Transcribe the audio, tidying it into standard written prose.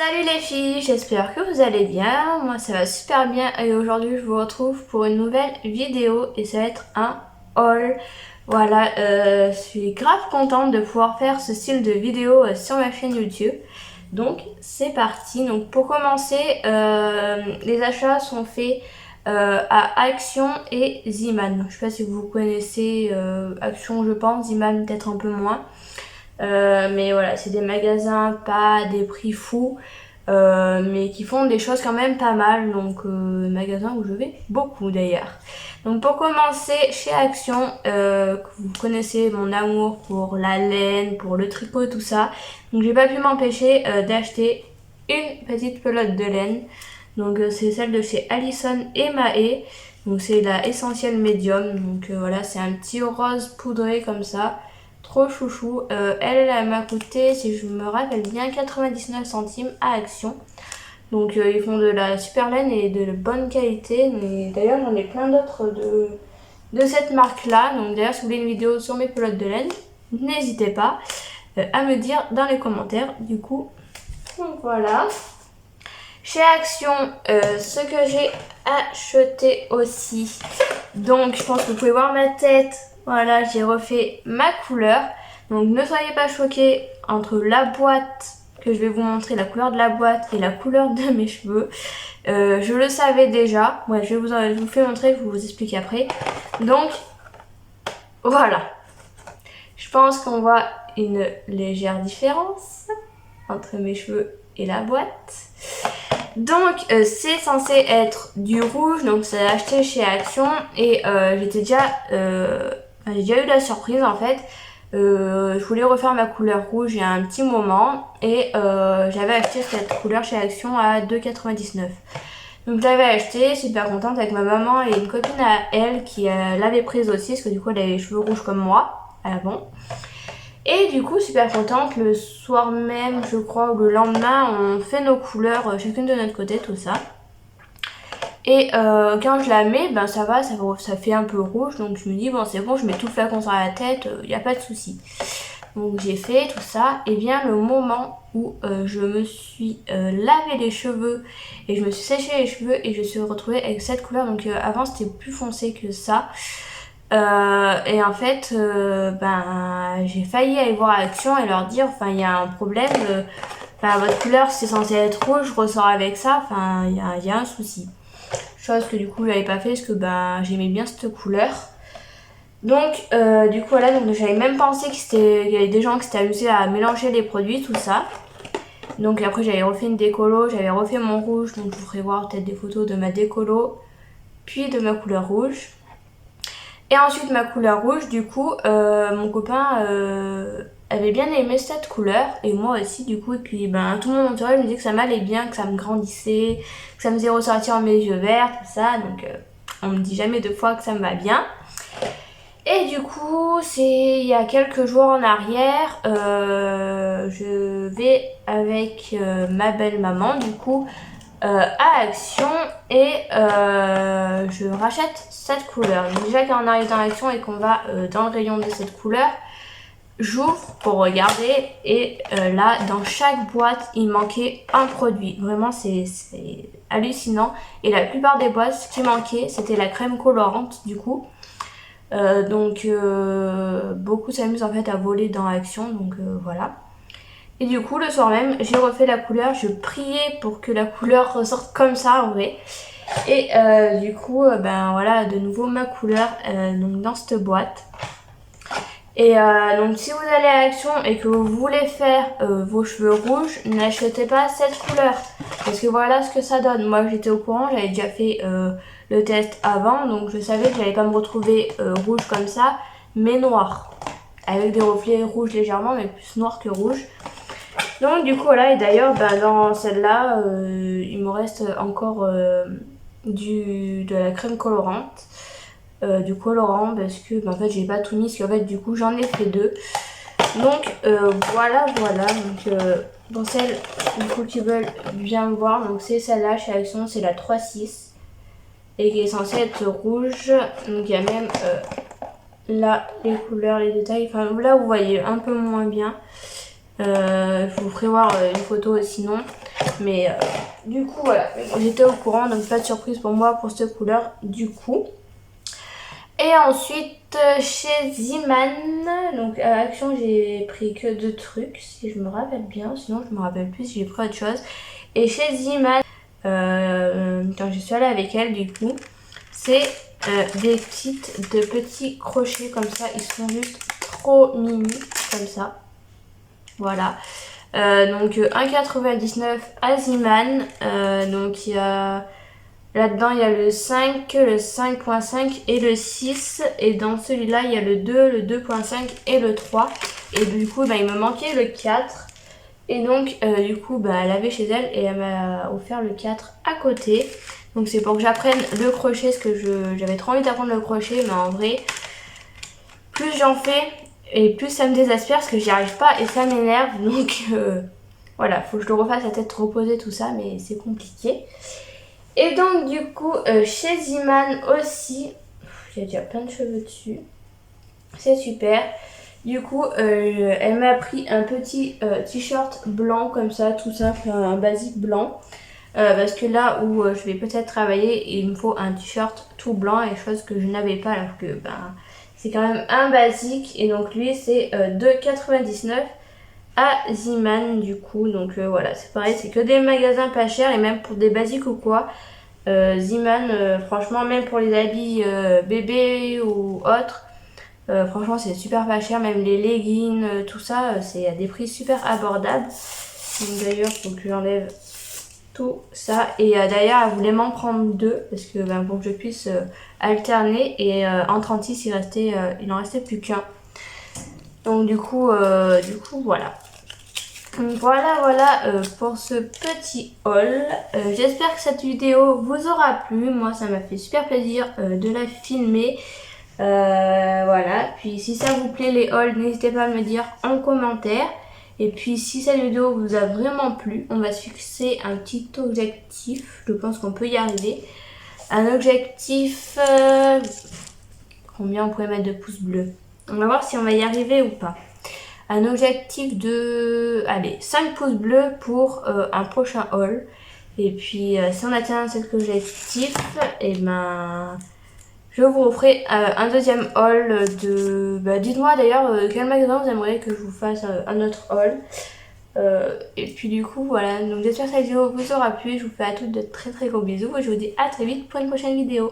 Salut les filles, j'espère que vous allez bien, moi ça va super bien et aujourd'hui je vous retrouve pour une nouvelle vidéo et ça va être un haul. Voilà, je suis grave contente de pouvoir faire ce style de vidéo sur ma chaîne YouTube. Donc c'est parti, donc pour commencer, les achats sont faits à Action et Ziman. Je sais pas si vous connaissez Action je pense, Ziman peut-être un peu moins. Mais voilà, c'est des magasins pas des prix fous, mais qui font des choses quand même pas mal. Donc magasins où je vais beaucoup d'ailleurs. Donc pour commencer, chez Action, que vous connaissez mon amour pour la laine, pour le tricot et tout ça. Donc j'ai pas pu m'empêcher d'acheter une petite pelote de laine. Donc c'est celle de chez Allison et Mahé. Donc c'est la Essentiel Medium. Donc voilà, c'est un petit rose poudré comme ça. Trop chouchou. Elle m'a coûté, si je me rappelle bien, 99 centimes à Action. Donc ils font de la super laine et de bonne qualité. Mais d'ailleurs j'en ai plein d'autres de cette marque là. Donc d'ailleurs si vous voulez une vidéo sur mes pelotes de laine, n'hésitez pas à me dire dans les commentaires. Du coup, donc voilà. Chez Action, ce que j'ai acheté aussi. Donc je pense que vous pouvez voir ma tête. Voilà, j'ai refait ma couleur. Donc ne soyez pas choqués entre la boîte que je vais vous montrer, la couleur de la boîte et la couleur de mes cheveux. Je le savais déjà. Ouais, je vous fais montrer, je vais vous expliquer après. Donc voilà. Je pense qu'on voit une légère différence entre mes cheveux et la boîte. Donc c'est censé être du rouge, donc c'est acheté chez Action et j'ai déjà eu la surprise en fait. Je voulais refaire ma couleur rouge il y a un petit moment et j'avais acheté cette couleur chez Action à 2,99 €. Donc je l'avais acheté, super contente avec ma maman et une copine à elle qui l'avait prise aussi parce que du coup elle avait les cheveux rouges comme moi avant. Et du coup, super contente, le soir même, je crois, ou le lendemain, on fait nos couleurs chacune de notre côté, tout ça. Et quand je la mets, ben ça va, ça fait un peu rouge, donc je me dis, bon c'est bon, je mets tout le flacon sur la tête, il n'y a pas de souci. Donc j'ai fait tout ça, et vient le moment où je me suis lavé les cheveux, et je me suis séché les cheveux, et je me suis retrouvée avec cette couleur, donc avant c'était plus foncé que ça. Et en fait, j'ai failli aller voir Action et leur dire, enfin, il y a un problème, votre couleur c'est censé être rouge, je ressors avec ça, enfin, il y a un souci. Chose que du coup, je n'avais pas fait parce que j'aimais bien cette couleur. Donc, du coup, voilà, donc j'avais même pensé qu'il y avait des gens qui s'étaient amusés à mélanger les produits, tout ça. Donc après, j'avais refait une décolo, j'avais refait mon rouge, donc je vous ferai voir peut-être des photos de ma décolo, puis de ma couleur rouge. Et ensuite ma couleur rouge, du coup, mon copain avait bien aimé cette couleur, et moi aussi du coup, et puis tout le monde entourage me disait que ça m'allait bien, que ça me grandissait, que ça me faisait ressortir mes yeux verts, tout ça, donc on me dit jamais deux fois que ça me va bien. Et du coup, c'est il y a quelques jours en arrière, je vais avec ma belle-maman, du coup, à Action et je rachète cette couleur. Donc déjà quand on arrive dans Action et qu'on va dans le rayon de cette couleur, j'ouvre pour regarder et là dans chaque boîte il manquait un produit. Vraiment c'est hallucinant, et la plupart des boîtes ce qui manquait c'était la crème colorante du coup. Beaucoup s'amusent en fait à voler dans Action, donc voilà. Et du coup, le soir même, j'ai refait la couleur. Je priais pour que la couleur ressorte comme ça, en vrai. Et du coup, voilà, de nouveau ma couleur donc dans cette boîte. Et donc, si vous allez à Action et que vous voulez faire vos cheveux rouges, n'achetez pas cette couleur. Parce que voilà ce que ça donne. Moi, j'étais au courant, j'avais déjà fait le test avant. Donc, je savais que j'allais pas me retrouver rouge comme ça, mais noir. Avec des reflets rouges légèrement, mais plus noir que rouge. Donc du coup voilà, et d'ailleurs dans celle-là, il me reste encore de la crème colorante, du colorant, parce que en fait j'ai pas tout mis, parce qu'en fait du coup j'en ai fait deux. Donc voilà, donc dans celle du coup qui veulent bien voir, donc c'est celle-là chez Action, c'est la 3,6 et qui est censée être rouge. Donc il y a même là les couleurs, les détails, enfin là vous voyez un peu moins bien. Je vous ferai voir une photo sinon. Mais du coup voilà, j'étais au courant, donc pas de surprise pour moi pour cette couleur du coup. Et ensuite chez Ziman, donc à Action j'ai pris que 2 trucs si je me rappelle bien, sinon je me rappelle plus si j'ai pris autre chose. Et chez Ziman, quand je suis allée avec elle du coup, c'est des kits de petits crochets comme ça, ils sont juste trop mimi comme ça. Voilà. Donc 1,99 à Ziman, donc il y a... Là-dedans, il y a le 5, le 5.5 et le 6. Et dans celui-là, il y a le 2, le 2.5 et le 3. Et du coup, il me manquait le 4. Et donc, du coup, elle avait chez elle et elle m'a offert le 4 à côté. Donc, c'est pour que j'apprenne le crochet, parce que j'avais trop envie d'apprendre le crochet. Mais en vrai, plus j'en fais et plus ça me désespère parce que j'y arrive pas et ça m'énerve. Donc, voilà, faut que je le refasse à tête reposée, tout ça, mais c'est compliqué. Et donc du coup chez Ziman aussi, il y a déjà plein de cheveux dessus, c'est super. Du coup elle m'a pris un petit t-shirt blanc comme ça, tout simple, un basique blanc. Parce que là où je vais peut-être travailler, il me faut un t-shirt tout blanc, et chose que je n'avais pas alors que c'est quand même un basique. Et donc lui c'est 2,99 à Ziman du coup. Donc voilà, c'est pareil, c'est que des magasins pas chers, et même pour des basiques ou quoi. Ziman, franchement, même pour les habits bébés ou autres, franchement c'est super pas cher. Même les leggings, tout ça, c'est à des prix super abordables. Donc d'ailleurs, faut que j'enlève tout ça. Et d'ailleurs, elle voulait m'en prendre 2 parce que pour que je puisse alterner. Et en 36, il en restait plus qu'un. Donc du coup voilà. Voilà pour ce petit haul. J'espère que cette vidéo vous aura plu. Moi, ça m'a fait super plaisir de la filmer. Voilà. Puis si ça vous plaît les hauls, n'hésitez pas à me le dire en commentaire. Et puis si cette vidéo vous a vraiment plu, on va se fixer un petit objectif. Je pense qu'on peut y arriver. Un objectif... combien on pourrait mettre de pouces bleus? On va voir si on va y arriver ou pas. Un objectif de 5 pouces bleus pour un prochain haul. Et puis si on atteint cet objectif, et je vous referai un deuxième haul de... dites-moi d'ailleurs quel magasin vous aimeriez que je vous fasse un autre haul. Et puis du coup voilà, donc j'espère que cette vidéo vous aura plu. Je vous fais à toutes de très très gros bisous et je vous dis à très vite pour une prochaine vidéo.